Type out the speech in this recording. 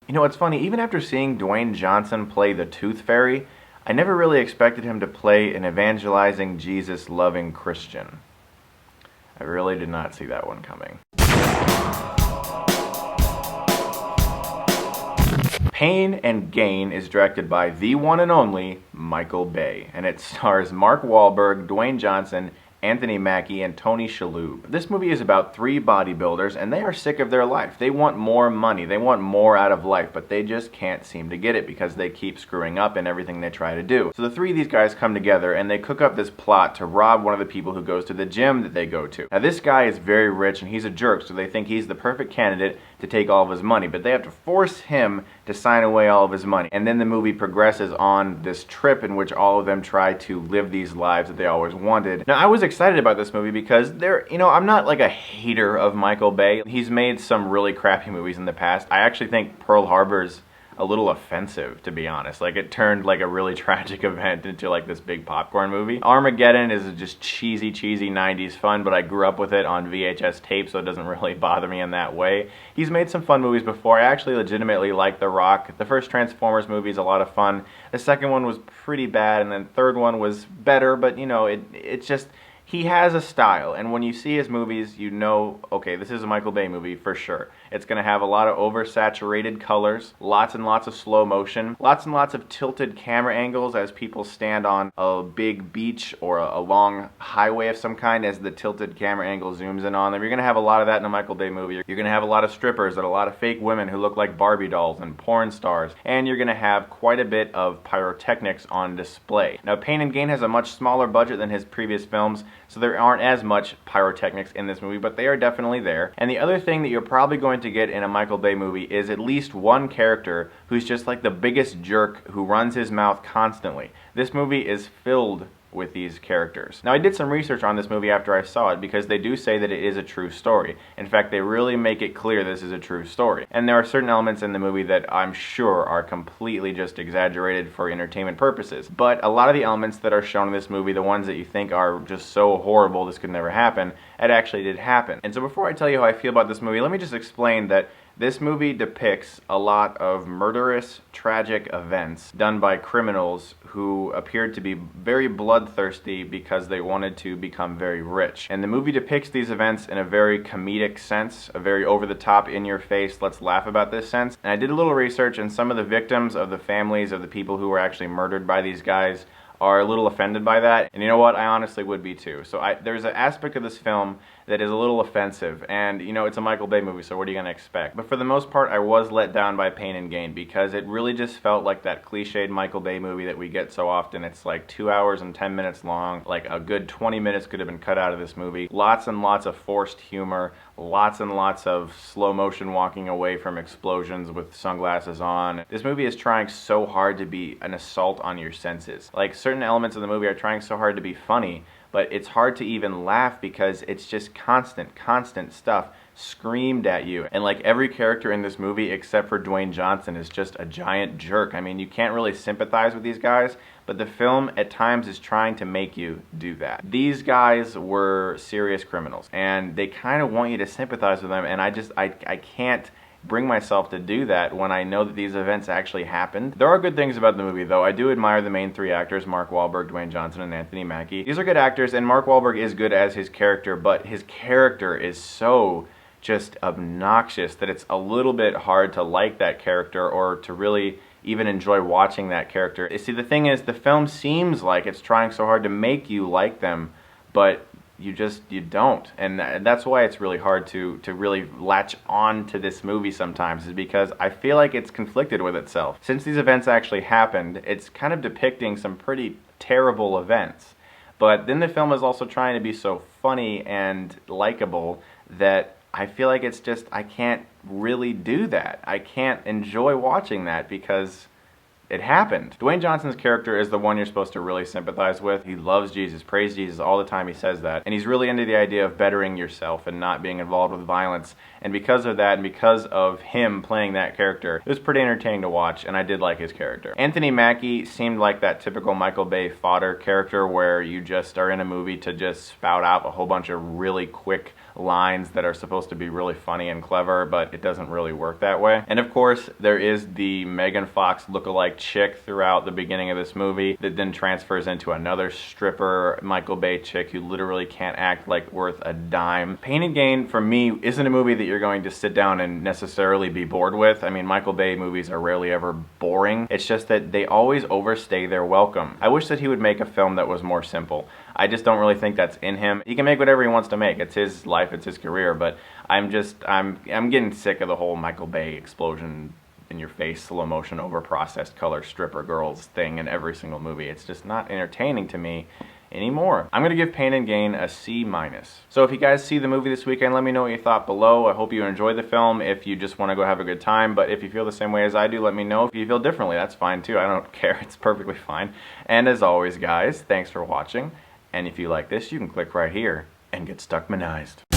You know, it's funny, even after seeing Dwayne Johnson play the Tooth Fairy, I never really expected him to play an evangelizing, Jesus-loving Christian. I really did not see that one coming. Pain and Gain is directed by the one and only Michael Bay, and it stars Mark Wahlberg, Dwayne Johnson, Anthony Mackie, and Tony Shalhoub. This movie is about three bodybuilders, and they are sick of their life. They want more money, they want more out of life, but they just can't seem to get it because they keep screwing up in everything they try to do. So the three of these guys come together and they cook up this plot to rob one of the people who goes to the gym that they go to. Now this guy is very rich and he's a jerk, so they think he's the perfect candidate to take all of his money, but they have to force him to sign away all of his money. And then the movie progresses on this trip in which all of them try to live these lives that they always wanted. Now I was excited about this movie because I'm not like a hater of Michael Bay. He's made some really crappy movies in the past. I actually think Pearl Harbor's a little offensive, to be honest. Like, it turned like a really tragic event into like this big popcorn movie. Armageddon is just cheesy 90s fun, but I grew up with it on VHS tape, so it doesn't really bother me in that way. He's made some fun movies before. I actually legitimately like The Rock. The first Transformers movie is a lot of fun. The second one was pretty bad, and then the third one was better, but you know, it's just, he has a style, and when you see his movies, you know, okay, this is a Michael Bay movie for sure. It's going to have a lot of oversaturated colors, lots and lots of slow motion, lots and lots of tilted camera angles as people stand on a big beach or a long highway of some kind as the tilted camera angle zooms in on them. You're going to have a lot of that in a Michael Bay movie. You're going to have a lot of strippers and a lot of fake women who look like Barbie dolls and porn stars, and you're going to have quite a bit of pyrotechnics on display. Now, Pain and Gain has a much smaller budget than his previous films, so there aren't as much pyrotechnics in this movie, but they are definitely there. And the other thing that you're probably going to get in a Michael Bay movie is at least one character who's just like the biggest jerk who runs his mouth constantly. This movie is filled with these characters. Now, I did some research on this movie after I saw it because they do say that it is a true story. In fact, they really make it clear this is a true story. And there are certain elements in the movie that I'm sure are completely just exaggerated for entertainment purposes. But a lot of the elements that are shown in this movie, the ones that you think are just so horrible, this could never happen, it actually did happen. And so before I tell you how I feel about this movie, let me just explain that this movie depicts a lot of murderous, tragic events done by criminals who appeared to be very bloodthirsty because they wanted to become very rich. And the movie depicts these events in a very comedic sense, a very over-the-top, in-your-face, let's laugh about this sense. And I did a little research, and some of the victims of the families of the people who were actually murdered by these guys are a little offended by that, and you know what, I honestly would be too. So there's an aspect of this film that is a little offensive, and you know, it's a Michael Bay movie, so what are you going to expect? But for the most part, I was let down by Pain and Gain because it really just felt like that cliched Michael Bay movie that we get so often. It's like 2 hours and 10 minutes long, like a good 20 minutes could have been cut out of this movie. Lots and lots of forced humor, lots and lots of slow motion walking away from explosions with sunglasses on. This movie is trying so hard to be an assault on your senses. Like, certain elements of the movie are trying so hard to be funny, but it's hard to even laugh because it's just constant stuff screamed at you. And like, every character in this movie except for Dwayne Johnson is just a giant jerk. I mean, you can't really sympathize with these guys, but the film at times is trying to make you do that. These guys were serious criminals, and they kind of want you to sympathize with them, and I can't bring myself to do that when I know that these events actually happened. There are good things about the movie, though. I do admire the main three actors, Mark Wahlberg, Dwayne Johnson, and Anthony Mackie. These are good actors, and Mark Wahlberg is good as his character, but his character is so just obnoxious that it's a little bit hard to like that character or to really even enjoy watching that character. You see, the thing is, the film seems like it's trying so hard to make you like them, but you don't, and that's why it's really hard to really latch on to this movie sometimes, is because I feel like it's conflicted with itself. Since these events actually happened, it's kind of depicting some pretty terrible events, but then the film is also trying to be so funny and likable that I feel like it's just, I can't really do that. I can't enjoy watching that because it happened. Dwayne Johnson's character is the one you're supposed to really sympathize with. He loves Jesus, prays Jesus all the time, he says that. And he's really into the idea of bettering yourself and not being involved with violence. And because of that, and because of him playing that character, it was pretty entertaining to watch, and I did like his character. Anthony Mackie seemed like that typical Michael Bay fodder character where you just are in a movie to just spout out a whole bunch of really quick lines that are supposed to be really funny and clever, but it doesn't really work that way. And of course, there is the Megan Fox lookalike chick throughout the beginning of this movie that then transfers into another stripper, Michael Bay chick, who literally can't act like worth a dime. Pain and Gain, for me, isn't a movie that you're going to sit down and necessarily be bored with. I mean, Michael Bay movies are rarely ever boring. It's just that they always overstay their welcome. I wish that he would make a film that was more simple. I just don't really think that's in him. He can make whatever he wants to make. It's his life, it's his career, but I'm getting sick of the whole Michael Bay explosion in your face, slow motion, over processed color stripper girls thing in every single movie. It's just not entertaining to me anymore. I'm gonna give Pain and Gain a C-. So if you guys see the movie this weekend, let me know what you thought below. I hope you enjoyed the film. If you just want to go have a good time, but if you feel the same way as I do, let me know. If you feel differently, that's fine too. I don't care. It's perfectly fine. And as always, guys, thanks for watching. And if you like this, you can click right here and get Stuckmanized.